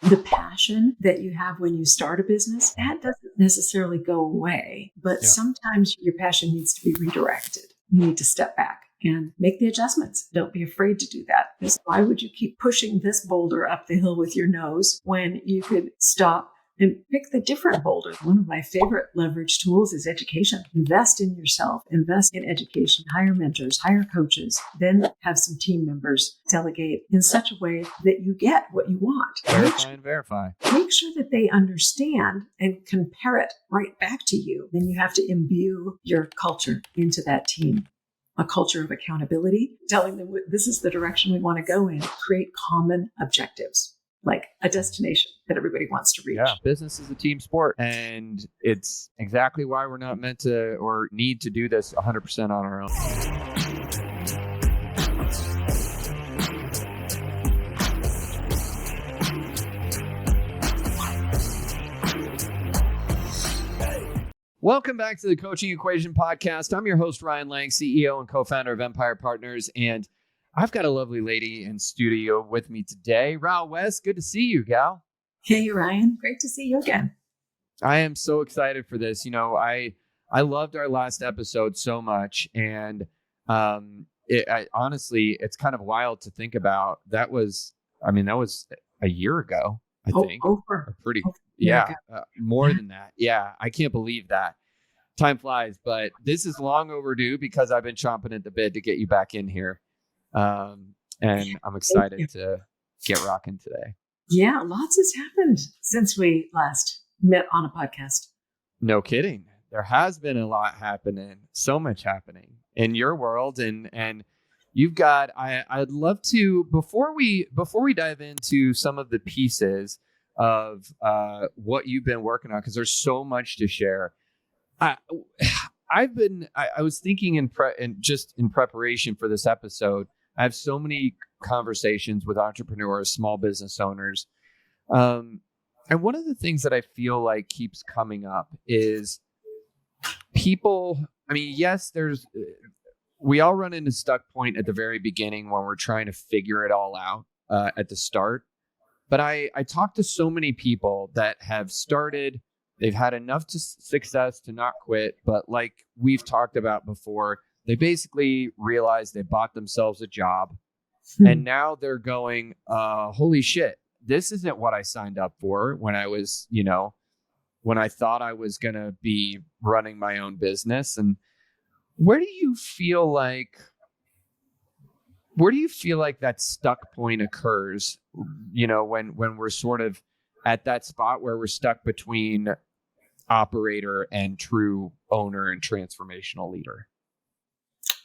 The passion that you have when you start a business, that doesn't necessarily go away, but sometimes your passion needs to be redirected. You need to step back and make the adjustments. Don't be afraid to do that. Because why would you keep pushing this boulder up the hill with your nose when you could stop and pick the different boulder? One of my favorite leverage tools is education. Invest in yourself, invest in education, hire mentors, hire coaches, then have some team members delegate in such a way that you get what you want. Verify. Make sure that they understand and compare it right back to you. Then you have to imbue your culture into that team. A culture of accountability, telling them this is the direction we want to go in, create common objectives, like a destination that everybody wants to reach. Yeah, business is a team sport, and it's exactly why we're not meant to or need to do this 100% on our own. Welcome back to the Coaching Equation Podcast. I'm your host, Ryan Lang, CEO and co-founder of Empire Partners, and I've got a lovely lady in studio with me today. Ral West, good to see you, gal. Hey, Ryan. Great to see you again. I am so excited for this. You know, I loved our last episode so much, and honestly, it's kind of wild to think about. That was a year ago, I think. More than that. Yeah, I can't believe that. Time flies, but this is long overdue because I've been chomping at the bit to get you back in here. And I'm excited to get rocking today. Yeah, lots has happened since we last met on a podcast. No kidding. There has been a lot happening, so much happening in your world. And you've got, I'd love to, before we dive into some of the pieces of what you've been working on, because there's so much to share. I was thinking in preparation for this episode, I have so many conversations with entrepreneurs, small business owners. And one of the things that I feel like keeps coming up is people, yes, we all run into stuck point at the very beginning when we're trying to figure it all out at the start. But I talk to so many people that have started, they've had enough success to not quit. But like we've talked about before, they basically realized they bought themselves a job. And now they're going, holy shit, this isn't what I signed up for when I was, when I thought I was going to be running my own business. And where do you feel like that stuck point occurs, when we're sort of at that spot where we're stuck between operator and true owner and transformational leader?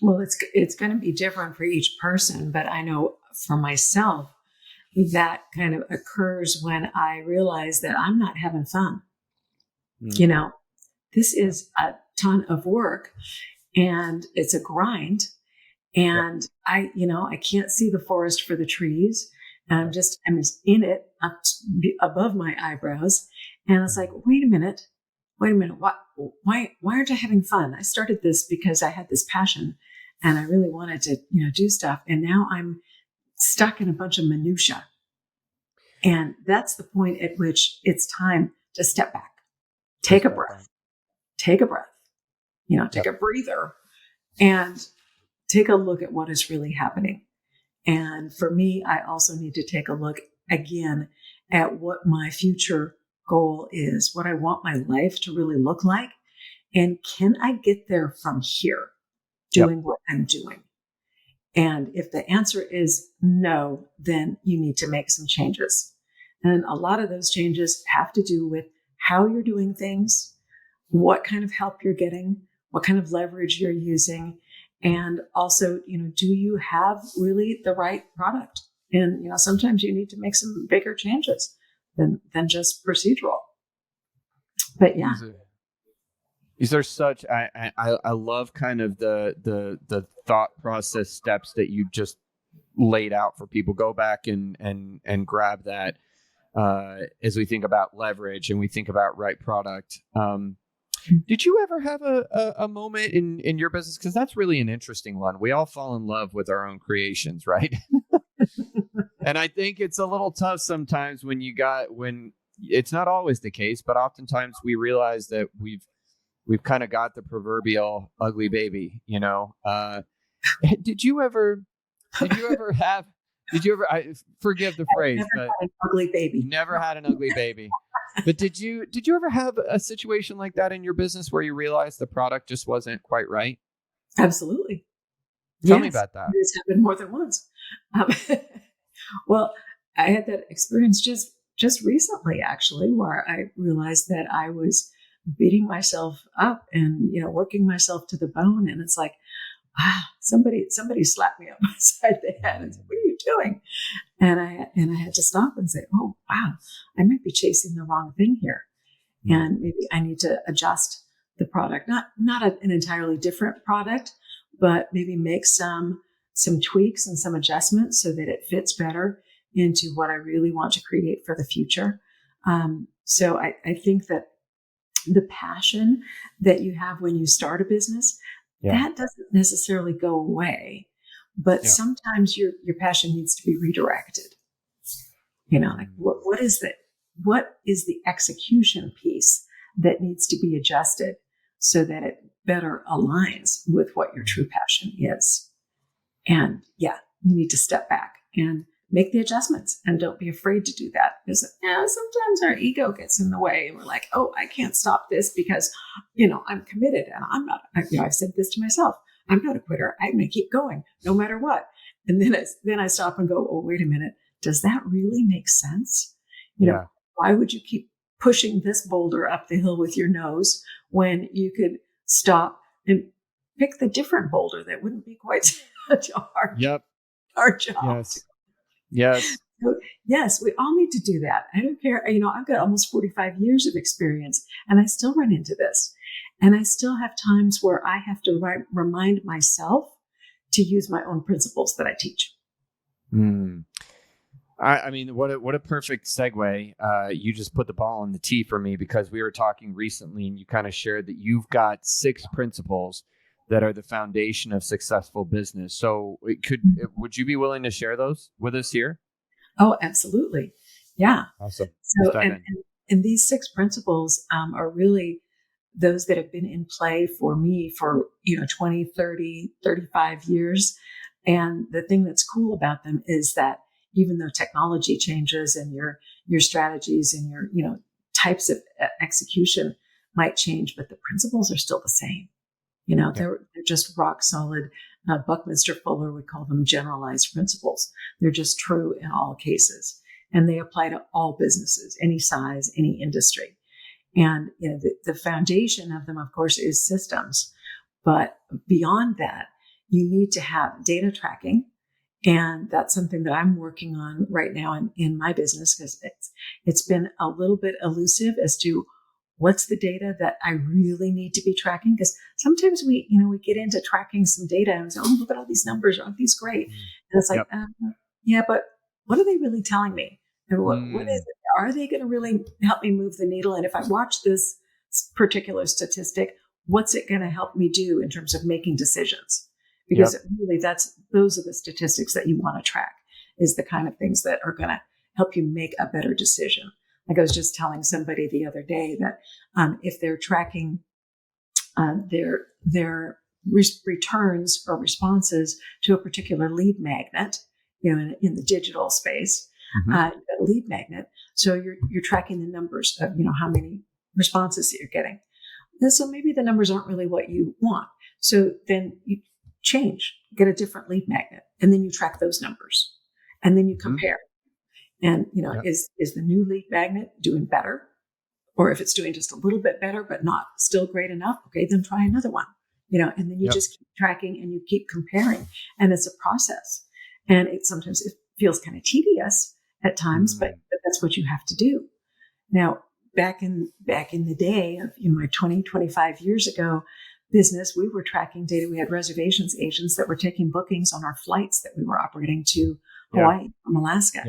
Well, it's going to be different for each person, but I know for myself that kind of occurs when I realize that I'm not having fun. This is a ton of work and it's a grind. And I can't see the forest for the trees. And I'm just in it up above my eyebrows. And it's like, wait a minute. Why aren't I having fun? I started this because I had this passion and I really wanted to, do stuff. And now I'm stuck in a bunch of minutia. And that's the point at which it's time to step back, take a breath, take a breather, and take a look at what is really happening. And for me, I also need to take a look again at what my future goal is, what I want my life to really look like. And can I get there from here doing what I'm doing? And if the answer is no, then you need to make some changes. And a lot of those changes have to do with how you're doing things, what kind of help you're getting, what kind of leverage you're using. And also, do you have really the right product? And, sometimes you need to make some bigger changes than just procedural. But yeah. These are such, I love kind of the thought process steps that you just laid out for people. Go back and grab that as we think about leverage and we think about right product. Did you ever have a moment in your business? Because that's really an interesting one. We all fall in love with our own creations, right? And I think it's a little tough sometimes when it's not always the case, but oftentimes we realize that we've kind of got the proverbial ugly baby, did you ever have, I forgive the I've phrase, never but had an ugly baby. never had an ugly baby. But did you ever have a situation like that in your business where you realized the product just wasn't quite right? Absolutely. Tell me Yes. about that. It's happened more than once. Um, well, I had that experience just recently, actually, where I realized that I was beating myself up and working myself to the bone, and it's like, somebody slapped me upside the head and said, "What are you doing?" And I had to stop and say, "Oh, wow, I might be chasing the wrong thing here, and maybe I need to adjust the product, not an entirely different product, but maybe make some tweaks and some adjustments so that it fits better into what I really want to create for the future." So I think that the passion that you have when you start a business, that doesn't necessarily go away, but sometimes your passion needs to be redirected. Like what is the execution piece that needs to be adjusted so that it better aligns with what your true passion is. And you need to step back and make the adjustments, and don't be afraid to do that, because sometimes our ego gets in the way and we're like, "Oh, I can't stop this because I'm committed, and I'm not." I've said this to myself: "I'm not a quitter. I'm going to keep going no matter what." And then I stop and go, "Oh, wait a minute. Does that really make sense? Why would you keep pushing this boulder up the hill with your nose when you could stop and pick the different boulder that wouldn't be quite such a hard job?" Yes. So, yes, we all need to do that. I don't care. I've got almost 45 years of experience, and I still run into this. And I still have times where I have to remind myself to use my own principles that I teach. I mean, what a perfect segue. You just put the ball on the tee for me, because we were talking recently and you kind of shared that you've got 6 principles that are the foundation of successful business. So would you be willing to share those with us here? Oh, absolutely. Yeah. Awesome. So, and these 6 principles are really those that have been in play for me for 20, 30, 35 years. And the thing that's cool about them is that even though technology changes and your strategies and your types of execution might change, but the principles are still the same. They're just rock solid. Buckminster Fuller would call them generalized principles. They're just true in all cases, and they apply to all businesses, any size, any industry. And the foundation of them, of course, is systems. But beyond that, you need to have data tracking. And that's something that I'm working on right now in my business, because it's been a little bit elusive as to what's the data that I really need to be tracking. Because sometimes we get into tracking some data and we say, "Oh, look at all these numbers. Aren't these great?" And it's like, but what are they really telling me? And what is it? Are they going to really help me move the needle? And if I watch this particular statistic, what's it going to help me do in terms of making decisions? Because really, those are the statistics that you want to track, is the kind of things that are going to help you make a better decision. Like I was just telling somebody the other day that if they're tracking their returns or responses to a particular lead magnet, in the digital space, a lead magnet, so you're tracking the numbers of how many responses that you're getting. And so maybe the numbers aren't really what you want. So then you get a different lead magnet, and then you track those numbers, and then you compare. And, is the new lead magnet doing better? Or if it's doing just a little bit better, but not still great enough, okay, then try another one, and then you just keep tracking and you keep comparing. And it's a process. And sometimes it feels kind of tedious at times, but that's what you have to do. Now, back in the day of my 20, 25 years ago business, we were tracking data. We had reservations agents that were taking bookings on our flights that we were operating to Hawaii from Alaska.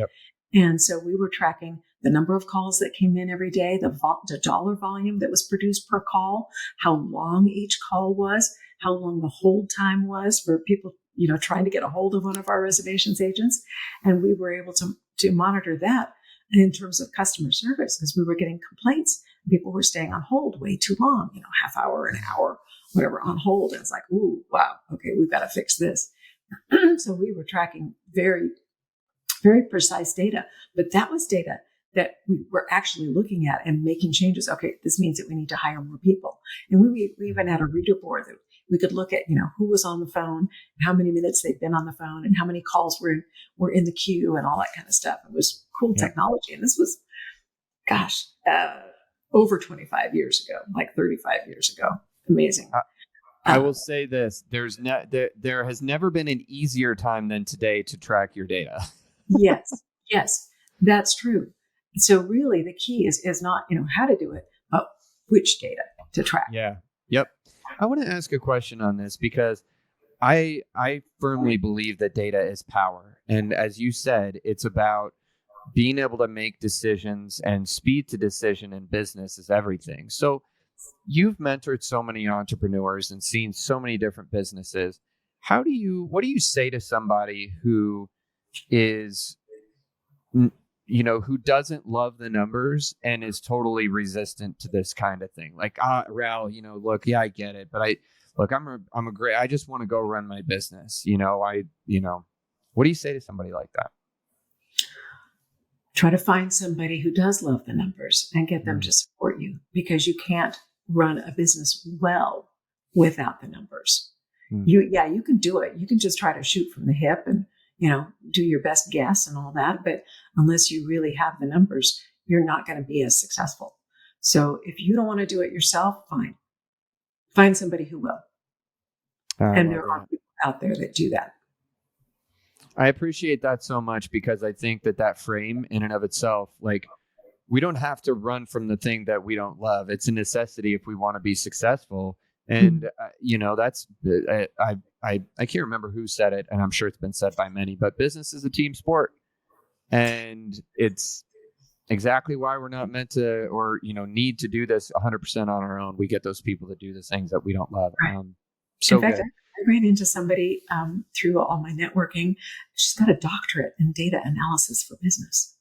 And so we were tracking the number of calls that came in every day, the dollar volume that was produced per call, how long each call was, how long the hold time was for people trying to get a hold of one of our reservations agents. And we were able to monitor that in terms of customer service, because we were getting complaints. People were staying on hold way too long, half hour, an hour, whatever, on hold. And it's like, ooh, wow, okay, we've got to fix this. So we were tracking very, very precise data, but that was data that we were actually looking at and making changes. Okay, this means that we need to hire more people. And we even had a reader board that we could look at, who was on the phone, how many minutes they'd been on the phone, and how many calls were in the queue, and all that kind of stuff. It was cool technology. And this was, over 25 years ago, like 35 years ago. Amazing. I will say this: there has never been an easier time than today to track your data. Yes, that's true. So really, the key is not how to do it, but which data to track. Yeah. Yep. I want to ask a question on this, because I firmly believe that data is power, and as you said, it's about being able to make decisions, and speed to decision in business is everything. So you've mentored so many entrepreneurs and seen so many different businesses. What do you say to somebody who is, who doesn't love the numbers and is totally resistant to this kind of thing? Like, Raul, look, yeah, I get it, but I just want to go run my business. What do you say to somebody like that? Try to find somebody who does love the numbers and get them to support you, because you can't run a business well without the numbers. You can do it. You can just try to shoot from the hip and, do your best guess and all that. But unless you really have the numbers, you're not going to be as successful. So if you don't want to do it yourself, fine. Find somebody who will. And there are people out there that do that. I appreciate that so much, because I think that frame in and of itself, like, we don't have to run from the thing that we don't love. It's a necessity if we want to be successful. And, that's, I can't remember who said it, and I'm sure it's been said by many, but business is a team sport. And it's exactly why we're not meant to, or, need to do this 100% on our own. We get those people that do the things that we don't love. Right. So in fact, good. I ran into somebody through all my networking. She's got a doctorate in data analysis for business.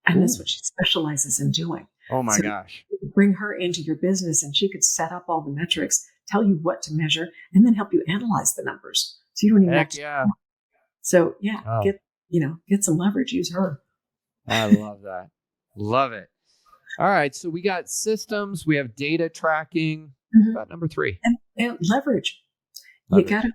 And that's what she specializes in doing. Oh my gosh. Bring her into your business, and she could set up all the metrics, tell you what to measure, and then help you analyze the numbers. So you don't even have to. Yeah. So get some leverage. Use her. I love that. Love it. All right. So we got systems, we have data tracking. About number 3. And leverage. You got to,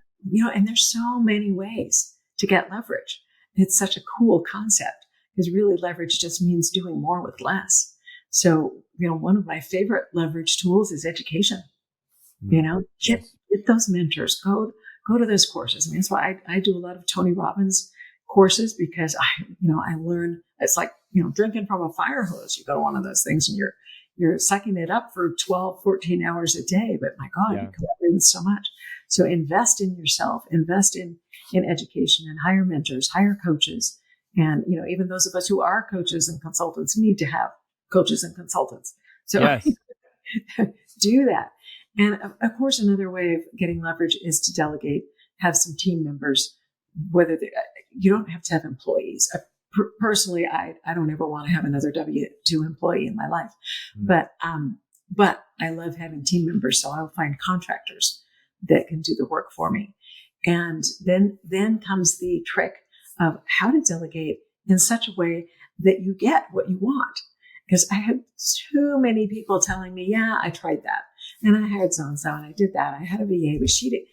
and there's so many ways to get leverage. It's such a cool concept, because really leverage just means doing more with less. So, one of my favorite leverage tools is education. Get those mentors, go to those courses. I mean, that's why I do a lot of Tony Robbins courses, because I learn. It's like, drinking from a fire hose. You go to one of those things and you're sucking it up for 12, 14 hours a day. But my God, you come away with so much. So invest in yourself, invest in education, and hire mentors, hire coaches. And, even those of us who are coaches and consultants need to have coaches and consultants. So do that. And of course, another way of getting leverage is to delegate, have some team members, you don't have to have employees. Personally, I don't ever want to have another W-2 employee in my life, but I love having team members. So I'll find contractors that can do the work for me. And then comes the trick of how to delegate in such a way that you get what you want. Because I had too many people telling me, yeah, I tried that. And I hired so-and-so and I did that. I had a VA, but she did,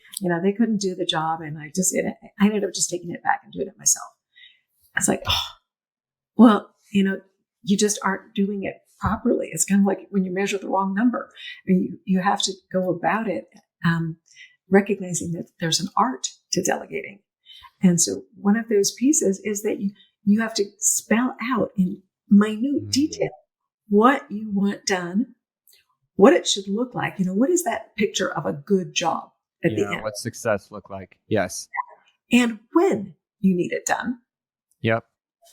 they couldn't do the job. And I ended up just taking it back and doing it myself. I was like, you just aren't doing it properly. It's kind of like when you measure the wrong number. I mean, you have to go about it recognizing that there's an art to delegating. And so one of those pieces is that you have to spell out in minute detail what you want done, what it should look like. What is that picture of a good job at the end? What success look like? Yes. And when you need it done. Yep.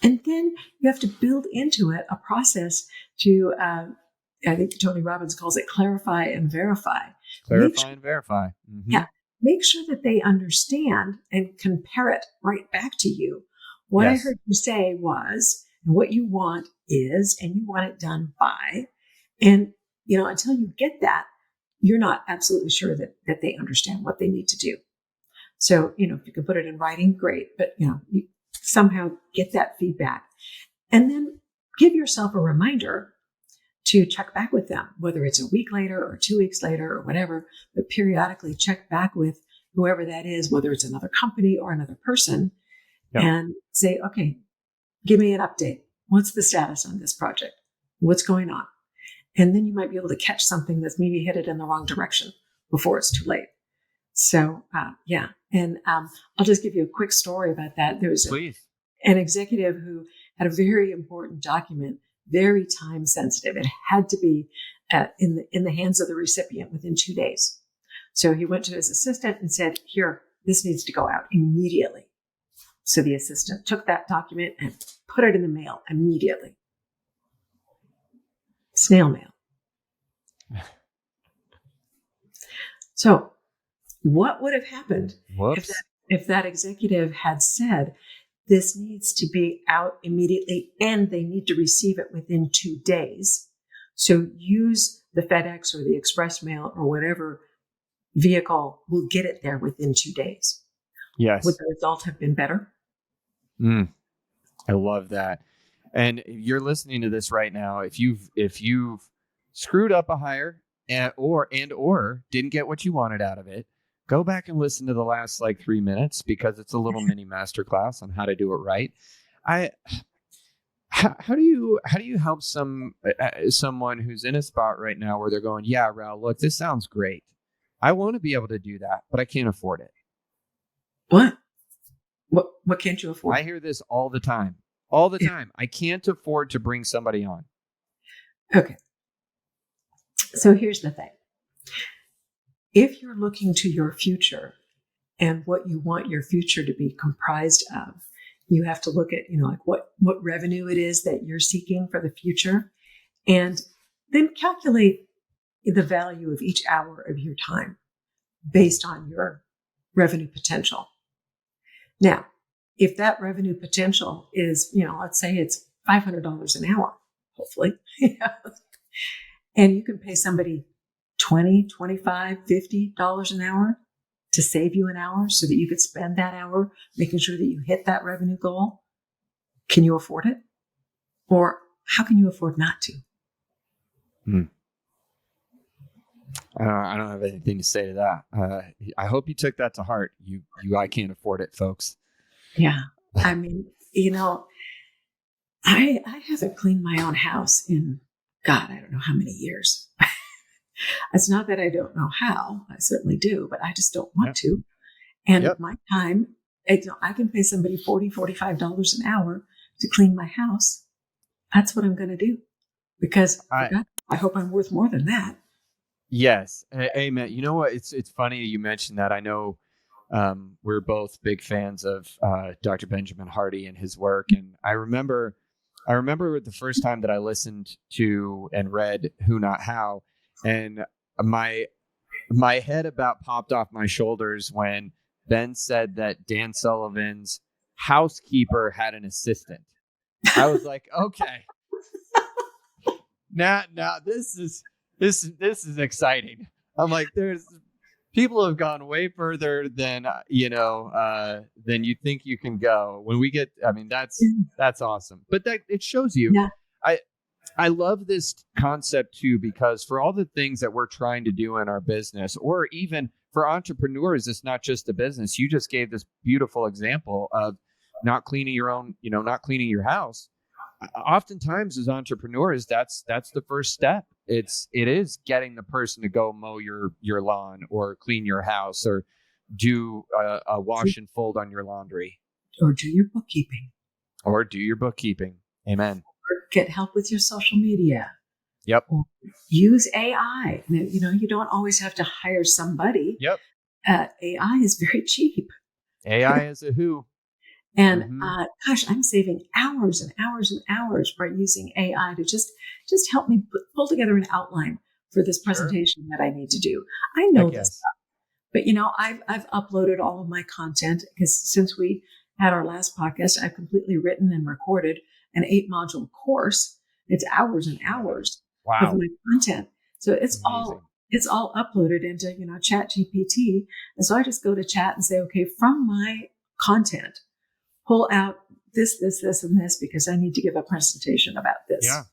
And then you have to build into it a process to, I think Tony Robbins calls it clarify and verify. Clarify and verify. Mm-hmm. Yeah. make sure that they understand and compare it right back to you. What I heard you say was, what you want is, and you want it done by. And, until you get that, you're not absolutely sure that they understand what they need to do. So, if you can put it in writing, great. But, you somehow get that feedback and then give yourself a reminder to check back with them, whether it's a week later or 2 weeks later or whatever, but periodically check back with whoever that is, whether it's another company or another person, and say, okay, give me an update. What's the status on this project? What's going on? And then you might be able to catch something that's maybe headed in the wrong direction before it's too late. So, yeah. And I'll just give you a quick story about that. There was an executive who had a very important document, very time sensitive. It had to be in the hands of the recipient within 2 days. So he went to his assistant and said, here, this needs to go out immediately. So the assistant took that document and put it in the mail immediately. Snail mail. So what would have happened if that executive had said, this needs to be out immediately and they need to receive it within 2 days. So use the FedEx or the express mail or whatever vehicle will get it there within 2 days. Yes. Would the result have been better? I love that. And you're listening to this right now. If you've screwed up a hire or didn't get what you wanted out of it, go back and listen to the last 3 minutes, because it's a little mini masterclass on how to do it right. How do you help someone who's in a spot right now where they're going, yeah, Raul, look, this sounds great. I want to be able to do that, but I can't afford it. What can't you afford? I hear this all the time. All the time. I can't afford to bring somebody on. Okay. So here's the thing. If you're looking to your future and what you want your future to be comprised of, you have to look at, what revenue it is that you're seeking for the future, and then calculate the value of each hour of your time based on your revenue potential. Now, if that revenue potential is, let's say it's $500 an hour, hopefully, and you can pay somebody $20, $25, $50 an hour to save you an hour so that you could spend that hour making sure that you hit that revenue goal. Can you afford it? Or how can you afford not to? I don't have anything to say to that. I hope you took that to heart. I can't afford it, folks. Yeah. I mean, I haven't cleaned my own house in, God, I don't know how many years. It's not that I don't know how. I certainly do, but I just don't want to. And my time, I can pay somebody $40, $45 an hour to clean my house. That's what I'm going to do, because I hope I'm worth more than that. Yes. Amen. You know what? It's funny you mentioned that. I know we're both big fans of Dr. Benjamin Hardy and his work. And I remember the first time that I listened to and read Who Not How, and my head about popped off my shoulders when Ben said that Dan Sullivan's housekeeper had an assistant. I was like, okay, now this is exciting. I'm like, there's people have gone way further than than you think you can go. When we get, I mean, that's awesome. But that it shows you. Yeah. I love this concept too, because for all the things that we're trying to do in our business, or even for entrepreneurs, it's not just a business. You just gave this beautiful example of not cleaning your own, not cleaning your house. Oftentimes as entrepreneurs, that's the first step. It is getting the person to go mow your lawn or clean your house or do a wash and fold on your laundry. Or do your bookkeeping. Amen. Or get help with your social media. Yep. Or use AI. You don't always have to hire somebody. Yep. AI is very cheap. AI is a who. And gosh, I'm saving hours and hours and hours by using AI to just help me pull together an outline for this presentation that I need to do. I know this stuff, But I've uploaded all of my content because since we had our last podcast, I've completely written and recorded an 8-module course. It's hours and hours of Wow. my content. So it's Amazing. all uploaded into, Chat GPT. And so I just go to chat and say, okay, from my content, pull out this, and this, because I need to give a presentation about this. Yeah.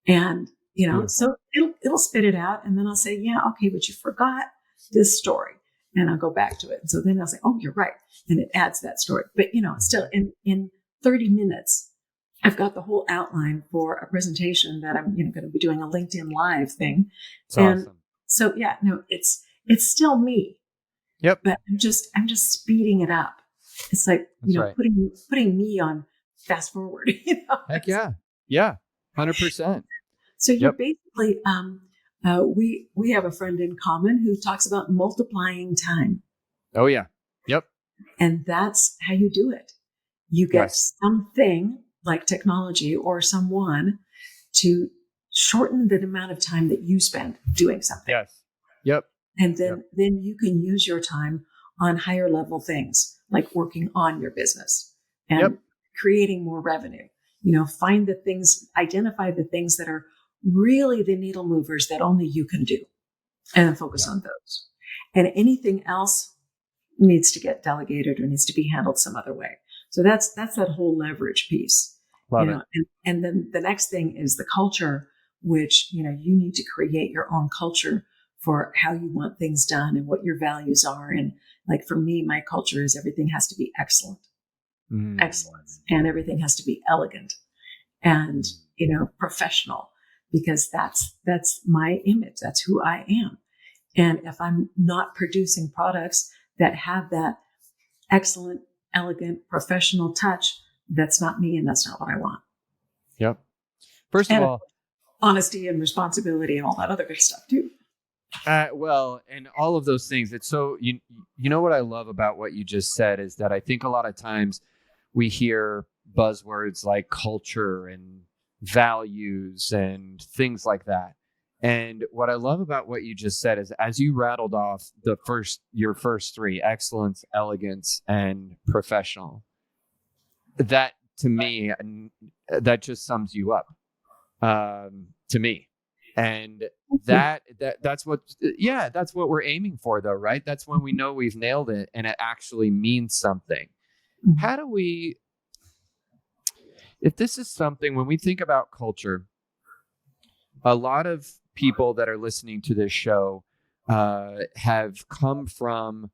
And, Beautiful. so it'll spit it out. And then I'll say, yeah, okay, but you forgot this story. And I'll go back to it. And so then I'll say, oh, you're right. And it adds that story. But, still in 30 minutes, I've got the whole outline for a presentation that I'm, going to be doing a LinkedIn Live thing. It's awesome. So yeah, no, it's still me. Yep. But I'm just speeding it up. It's like, right. putting me on fast forward. Heck yeah. Yeah. 100%. So you're basically, we have a friend in common who talks about multiplying time. Oh yeah. Yep. And that's how you do it. You get something like technology or someone to shorten the amount of time that you spend doing something. Yes. Yep. And then you can use your time on higher level things like working on your business and creating more revenue. Identify the things that are really the needle movers that only you can do, and then focus on those. And anything else needs to get delegated or needs to be handled some other way. So that's that whole leverage piece. Love it. And then the next thing is the culture, which, you need to create your own culture for how you want things done and what your values are. And like for me, my culture is everything has to be excellent, excellence, and everything has to be elegant and, professional, because that's my image. That's who I am. And if I'm not producing products that have that excellent, elegant, professional touch, that's not me, and that's not what I want. Yep. First of all, honesty and responsibility and all that other good stuff too. Well, and all of those things. It's so, you know what I love about what you just said is that I think a lot of times we hear buzzwords like culture and values and things like that. And what I love about what you just said is, as you rattled off your first three: excellence, elegance, and professional, that to me, that just sums you up, to me. And that's what we're aiming for, though, right? That's when we know we've nailed it and it actually means something. Mm-hmm. How do we, if this is something, when we think about culture, a lot of people that are listening to this show have come from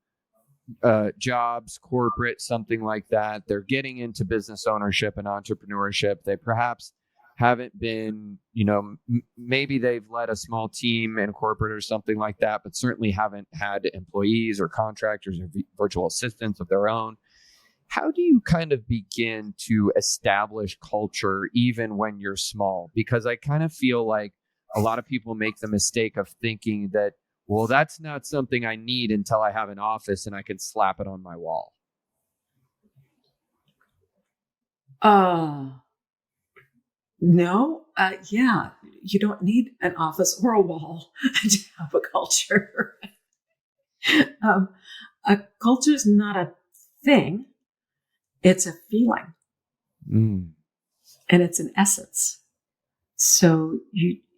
jobs, corporate, something like that. They're getting into business ownership and entrepreneurship. They perhaps haven't been, maybe they've led a small team in corporate or something like that, but certainly haven't had employees or contractors or virtual assistants of their own. How do you kind of begin to establish culture even when you're small? Because I kind of feel like a lot of people make the mistake of thinking that, well, that's not something I need until I have an office and I can slap it on my wall. No, you don't need an office or a wall to have a culture. A culture is not a thing; it's a feeling, and it's an essence. So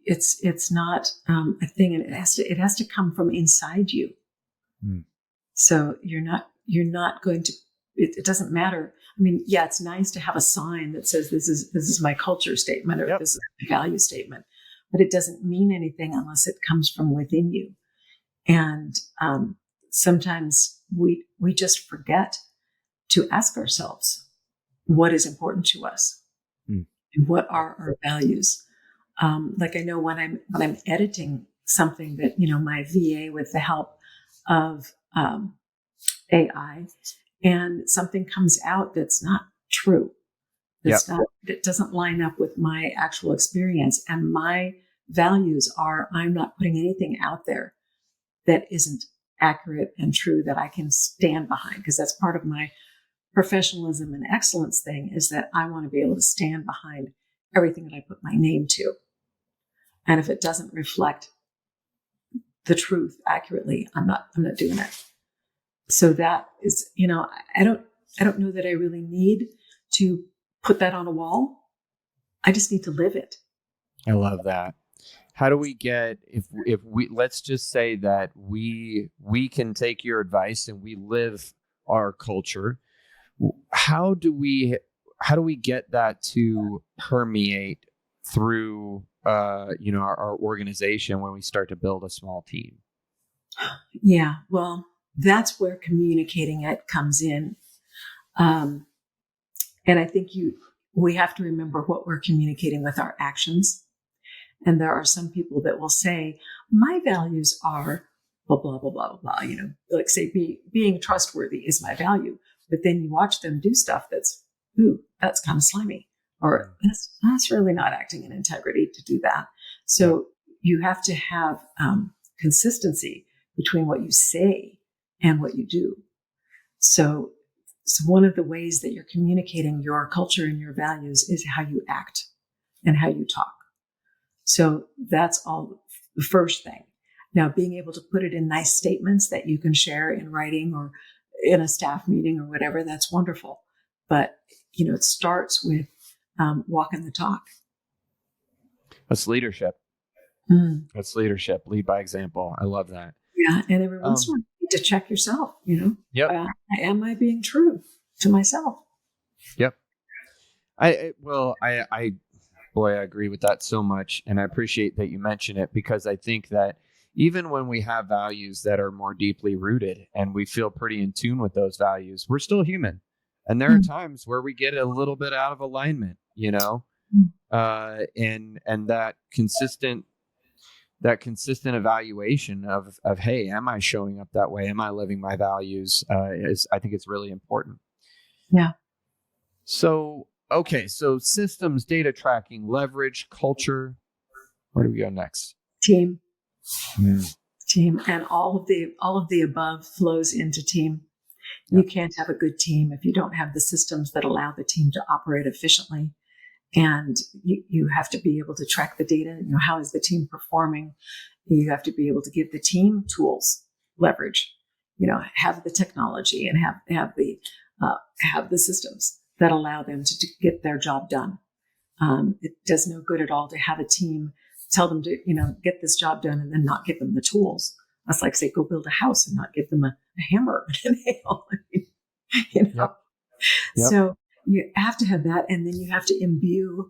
it's not a thing, and it has to come from inside you. So you're not going to. It doesn't matter. I mean, yeah, it's nice to have a sign that says this is my culture statement, or this is my value statement, but it doesn't mean anything unless it comes from within you. And sometimes we just forget to ask ourselves what is important to us and what are our values. Like I know when I'm editing something that, my VA, with the help of AI, and something comes out that's not true, that doesn't line up with my actual experience, and my values are, I'm not putting anything out there that isn't accurate and true that I can stand behind, because that's part of my professionalism and excellence thing, is that I want to be able to stand behind everything that I put my name to. And if it doesn't reflect the truth accurately, I'm not doing it. So that is, I don't know that I really need to put that on a wall. I just need to live it. I love that. How do we get, if we let's just say that we can take your advice and we live our culture, how do we get that to permeate through our organization when we start to build a small team? Yeah, well, that's where communicating it comes in. And I think we have to remember what we're communicating with our actions. And there are some people that will say, my values are blah, blah, blah, blah, blah, like say being trustworthy is my value. But then you watch them do stuff that's kind of slimy, or that's really not acting in integrity to do that. So you have to have consistency between what you say and what you do. So one of the ways that you're communicating your culture and your values is how you act and how you talk. So that's all the first thing. Now, being able to put it in nice statements that you can share in writing or in a staff meeting or whatever, that's wonderful. But, it starts with walking the talk. That's leadership. That's leadership. Lead by example. I love that. Yeah. And every once in a while, you need to check yourself, Yep. Am I being true to myself? Yep. I agree with that so much. And I appreciate that you mention it, because I think that even when we have values that are more deeply rooted and we feel pretty in tune with those values, we're still human. And there are times where we get a little bit out of alignment, and that consistent evaluation of, hey, am I showing up that way? Am I living my values? I think it's really important. Yeah. So, okay. So systems, data tracking, leverage, culture. Where do we go next? Team. Team. And all of the above flows into team. You can't have a good team if you don't have the systems that allow the team to operate efficiently. And you have to be able to track the data. How is the team performing? You have to be able to give the team tools, leverage, have the technology and have the systems that allow them to get their job done. It does no good at all to have a team tell them to, get this job done and then not give them the tools. That's like, say, go build a house and not give them a hammer and a nail. Yep. So you have to have that. And then you have to imbue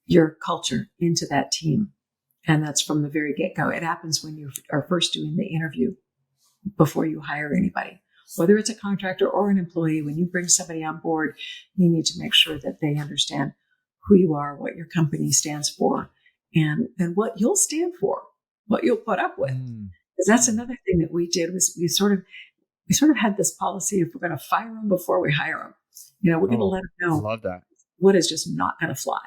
your culture into that team. And that's from the very get-go. It happens when you are first doing the interview before you hire anybody. Whether it's a contractor or an employee, when you bring somebody on board, you need to make sure that they understand who you are, what your company stands for, and what you'll stand for, what you'll put up with. Because that's another thing that we did was we sort of had this policy of we're going to fire them before we hire them. We're going to let them know. Love that. What is just not going to fly.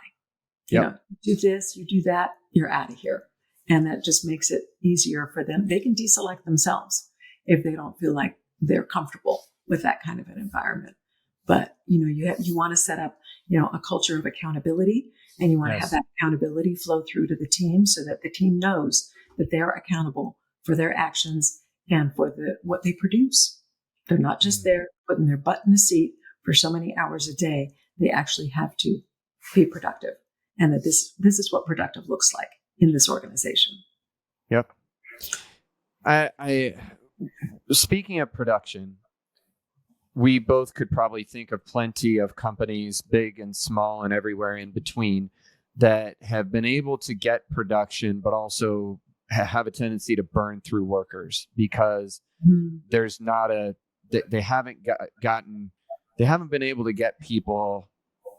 You do this, you do that, you're out of here. And that just makes it easier for them. They can deselect themselves if they don't feel like they're comfortable with that kind of an environment. But, you want to set up, a culture of accountability, and you want to have that accountability flow through to the team so that the team knows that they're accountable for their actions and for what they produce. They're not just there putting their butt in the seat for so many hours a day. They actually have to be productive, and that this is what productive looks like in this organization. Yep. I speaking of production, we both could probably think of plenty of companies, big and small and everywhere in between, that have been able to get production, but also have a tendency to burn through workers because there's not they haven't been able to get people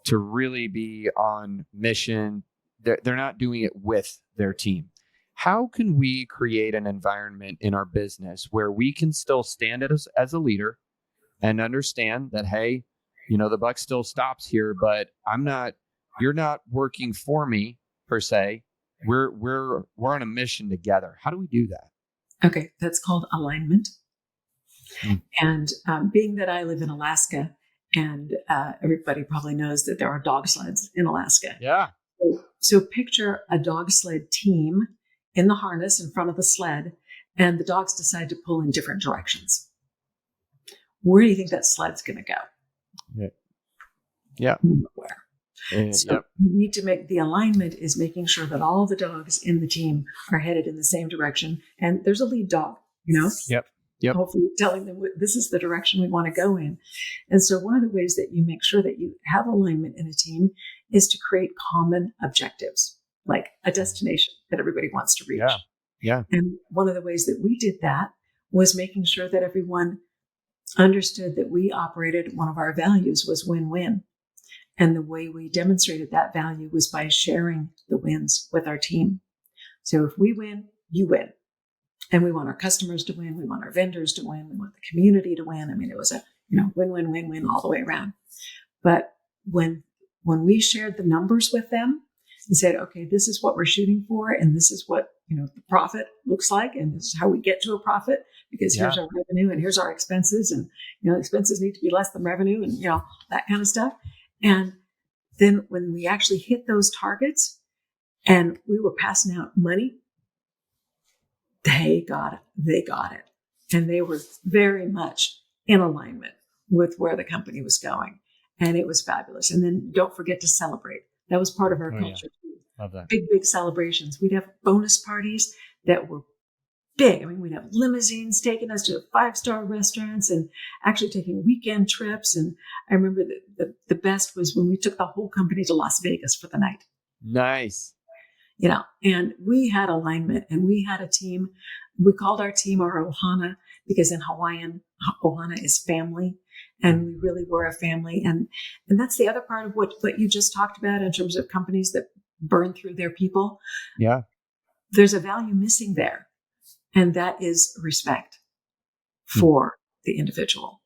to really be on mission. They're not doing it with their team. How can we create an environment in our business where we can still stand as a leader and understand that, hey, the buck still stops here, but you're not working for me per se. We're on a mission together. How do we do that? Okay. That's called alignment. And being that I live in Alaska, and everybody probably knows that there are dog sleds in Alaska. Yeah. So picture a dog sled team in the harness in front of the sled, and the dogs decide to pull in different directions. where do you think that sled's going to go? Yeah. Nowhere. So Yep. you need to make the alignment is making sure that all the dogs in the team are headed in the same direction. And there's a lead dog, Yep. hopefully telling them this is the direction we want to go in. And so one of the ways that you make sure that you have alignment in a team is to create common objectives, like a destination that everybody wants to reach. Yeah. And one of the ways that we did that was making sure that everyone understood that we operated, one of our values was win-win. And the way we demonstrated that value was by sharing the wins with our team. So if we win, you win. And we want our customers to win. We want our vendors to win. We want the community to win. I mean, it was a, win all the way around. But when we shared the numbers with them and said, okay, this is what we're shooting for, and this is what, the profit looks like, and this is how we get to a profit, because here's our revenue and here's our expenses, and, expenses need to be less than revenue, and, that kind of stuff. And then when we actually hit those targets and we were passing out money, they got it. And they were very much in alignment with where the company was going. And it was fabulous. And then don't forget to celebrate. That was part of our culture too. Love that. Big celebrations. We'd have bonus parties that were big. I mean, we'd have limousines taking us to 5-star restaurants and actually taking weekend trips. And I remember the best was when we took the whole company to Las Vegas for the night. Nice. And we had alignment, and we had a team. We called our team our Ohana, because in Hawaiian, Ohana is family. And we really were a family. And that's the other part of what you just talked about in terms of companies that burn through their people. Yeah. There's a value missing there. And that is respect for the individual.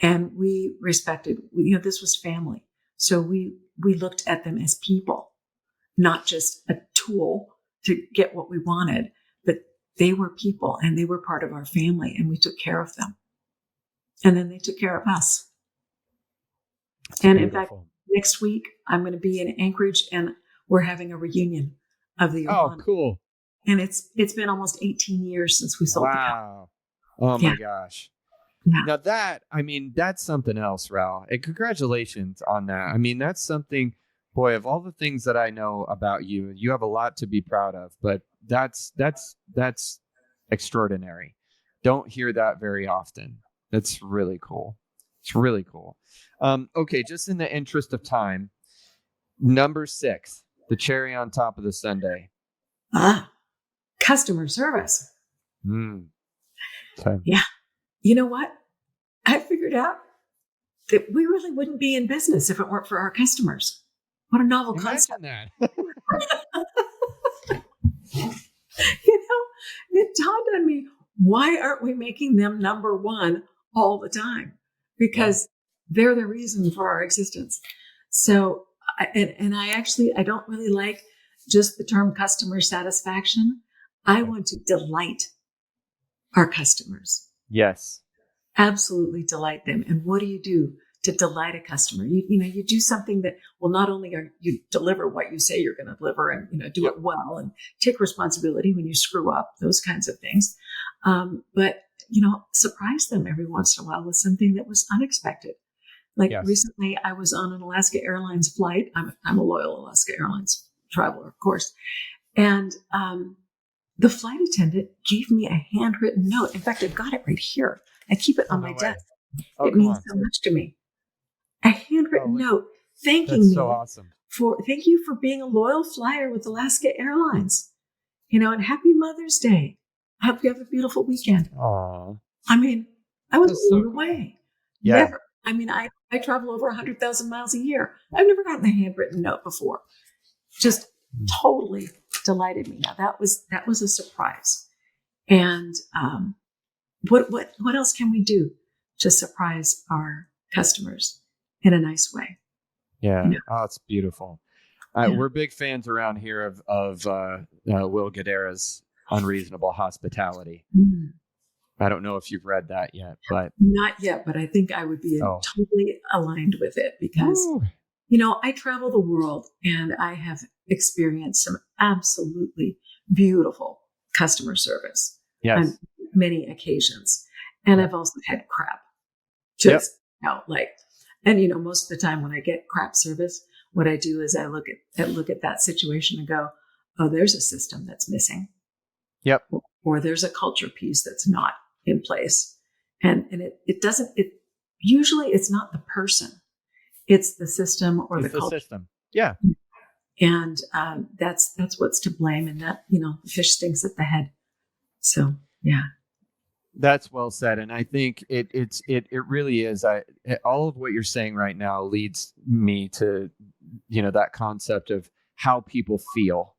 And we respected, this was family. So we looked at them as people, not just a tool to get what we wanted, but they were people and they were part of our family, and we took care of them. And then they took care of us. That's and beautiful. In fact, next week I'm going to be in Anchorage, and we're having a reunion of the Ohana. Oh, cool. And it's been almost 18 years since we sold the company. Wow. Oh my gosh. Yeah. Now that's something else, Raul. And congratulations on that. I mean, that's something, boy, of all the things that I know about you, you have a lot to be proud of, but that's extraordinary. Don't hear that very often. That's really cool. It's really cool. Okay. Just in the interest of time, number 6, the cherry on top of the sundae. Customer service. Okay. Yeah. You know what? I figured out that we really wouldn't be in business if it weren't for our customers. What a novel concept. That. It dawned on me, why aren't we making them number one all the time? Because they're the reason for our existence. So, I don't really like just the term customer satisfaction. I want to delight our customers. Yes. Absolutely delight them. And what do you do to delight a customer? You do something that will not only you deliver what you say you're going to deliver, and do it well and take responsibility when you screw up, those kinds of things. But surprise them every once in a while with something that was unexpected. Like recently, I was on an Alaska Airlines flight. I'm a loyal Alaska Airlines traveler, of course, and the flight attendant gave me a handwritten note. In fact, I've got it right here. I keep it on my desk. It means so much to me. A handwritten note thanking me. So awesome. Thank you for being a loyal flyer with Alaska Airlines. And happy Mother's Day. I hope you have a beautiful weekend. Aww. I mean, I was blown away. Yeah. Never. I mean, I travel over 100,000 miles a year. I've never gotten a handwritten note before. Just totally delighted me. Now that was a surprise. And what else can we do to surprise our customers in a nice way? Yeah. Oh, it's beautiful. We're big fans around here of Will Guidara's Unreasonable Hospitality. I don't know if you've read that yet, but not yet. But I think I would be totally aligned with it because I travel the world and I have experienced some absolutely beautiful customer service on many occasions, and I've also had crap. Yep. Just, like, and most of the time when I get crap service, what I do is I look at that situation and go, oh, there's a system that's missing. Yep. Or there's a culture piece that's not in place. And it doesn't, usually it's not the person, it's the system or It's the culture. system. Yeah. And that's what's to blame. And that, the fish stinks at the head. So, yeah. That's well said. And I think it really is. All of what you're saying right now leads me to, that concept of how people feel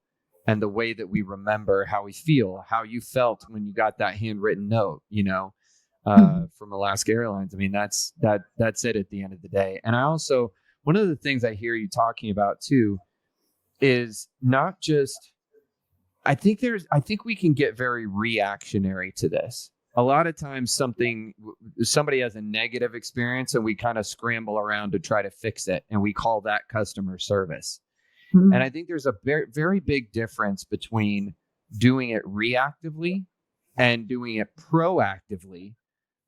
and the way that we remember how we feel, how you felt when you got that handwritten note, from Alaska Airlines. I mean, that's it at the end of the day. And I also, one of the things I hear you talking about too, is not just, I think we can get very reactionary to this. A lot of times somebody has a negative experience and we kind of scramble around to try to fix it. And we call that customer service. Mm-hmm. And I think there's a very, very big difference between doing it reactively and doing it proactively,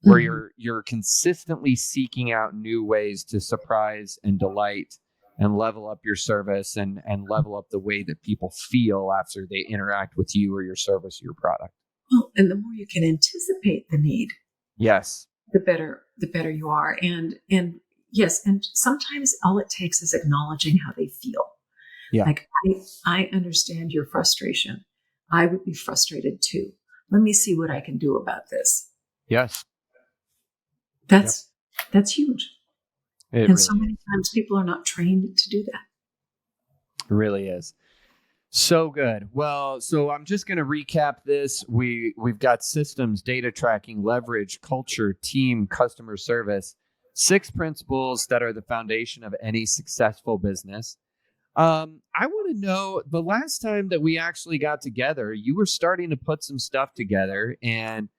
where you're consistently seeking out new ways to surprise and delight and level up your service and level up the way that people feel after they interact with you or your service or your product. Well, and the more you can anticipate the need, yes, the better you are. And yes, and sometimes all it takes is acknowledging how they feel. Yeah. Like, I understand your frustration. I would be frustrated too. Let me see what I can do about this. Yes. That's huge. It and really so many times people are not trained to do that. It really is. So good. Well, so I'm just going to recap this. We've got systems, data tracking, leverage, culture, team, customer service, 6 principles that are the foundation of any successful business. I want to know, the last time that we actually got together, you were starting to put some stuff together and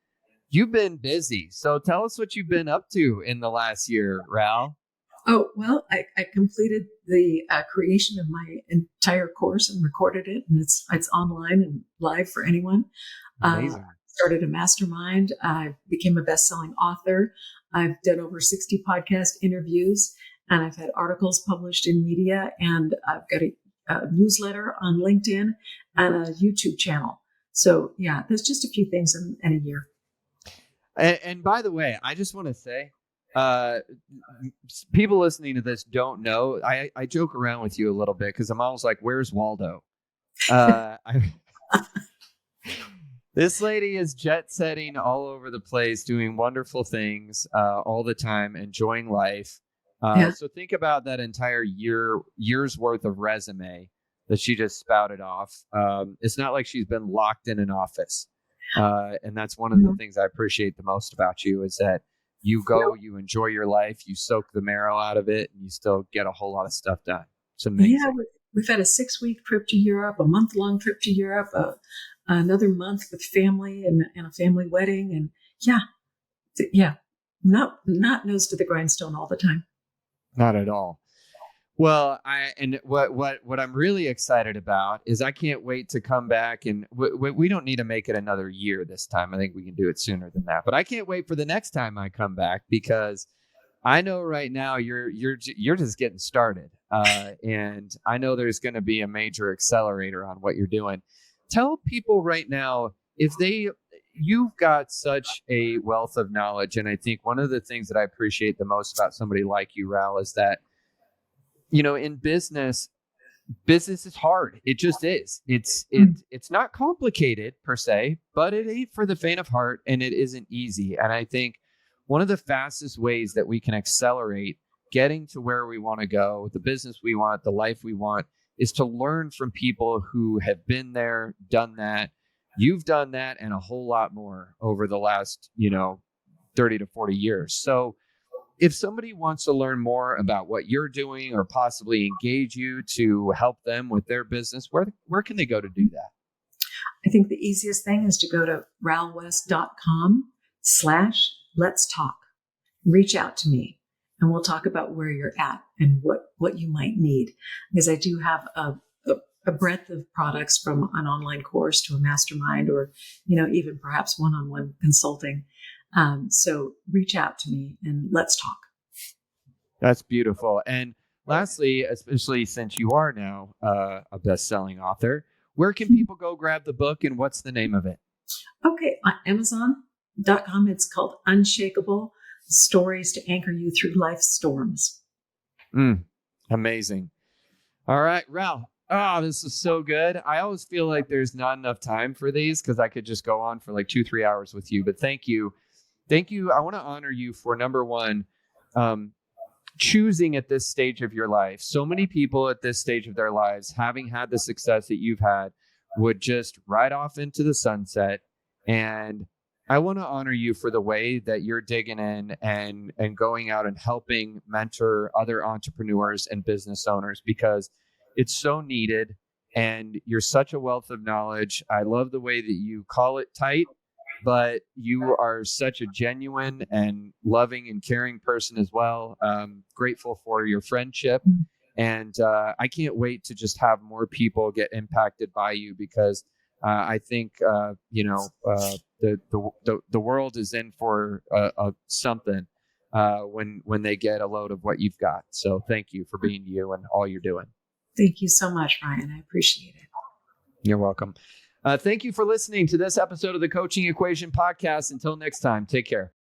you've been busy. So tell us what you've been up to in the last year, Ral. Oh, well, I completed the creation of my entire course and recorded it, and it's online and live for anyone. Amazing. Started a mastermind. I became a best-selling author. I've done over 60 podcast interviews, and I've had articles published in media, and I've got a newsletter on LinkedIn and a YouTube channel. So, yeah, there's just a few things in a year. And by the way, I just want to say, people listening to this don't know. I joke around with you a little bit because I'm always like, "Where's Waldo?" This lady is jet setting all over the place, doing wonderful things all the time, enjoying life. So think about that entire year's worth of resume that she just spouted off. It's not like she's been locked in an office. And that's one of the things I appreciate the most about you is that you go, you enjoy your life, you soak the marrow out of it, and you still get a whole lot of stuff done. It's amazing. Yeah, we've had a 6-week trip to Europe, a month-long trip to Europe, another month with family and a family wedding. And not nose to the grindstone all the time. Not at all. Well, what I'm really excited about is I can't wait to come back, and we don't need to make it another year this time. I think we can do it sooner than that. But I can't wait for the next time I come back because I know right now you're just getting started, and I know there's going to be a major accelerator on what you're doing. Tell people right now you've got such a wealth of knowledge, and I think one of the things that I appreciate the most about somebody like you, Ral, is that in business is hard. It just is. It's not complicated per se, but it ain't for the faint of heart, and it isn't easy. And I think one of the fastest ways that we can accelerate getting to where we want to go, the business we want, the life we want, is to learn from people who have been there, done that. You've done that and a whole lot more over the last, 30 to 40 years. So if somebody wants to learn more about what you're doing or possibly engage you to help them with their business, where can they go to do that? I think the easiest thing is to go to ralwest.com/let's talk. Reach out to me and we'll talk about where you're at and what you might need. Because I do have a breadth of products, from an online course to a mastermind, or, even perhaps one-on-one consulting. So reach out to me and let's talk. That's beautiful. And lastly, especially since you are now a best-selling author, where can people go grab the book and what's the name of it? Okay, on Amazon.com, it's called Unshakable: Stories to Anchor You Through Life's Storms. Amazing. All right, Ralph. Oh, this is so good. I always feel like there's not enough time for these because I could just go on for like 2-3 hours with you. But thank you. Thank you. I want to honor you for number one, choosing at this stage of your life. So many people at this stage of their lives, having had the success that you've had, would just ride off into the sunset. And I want to honor you for the way that you're digging in and going out and helping mentor other entrepreneurs and business owners, because it's so needed. And you're such a wealth of knowledge. I love the way that you call it tight, but you are such a genuine and loving and caring person as well. Grateful for your friendship. And I can't wait to just have more people get impacted by you, because I think, the world is in for something when they get a load of what you've got. So thank you for being you and all you're doing. Thank you so much, Ryan. I appreciate it. You're welcome. Thank you for listening to this episode of the Coaching Equation Podcast. Until next time, take care.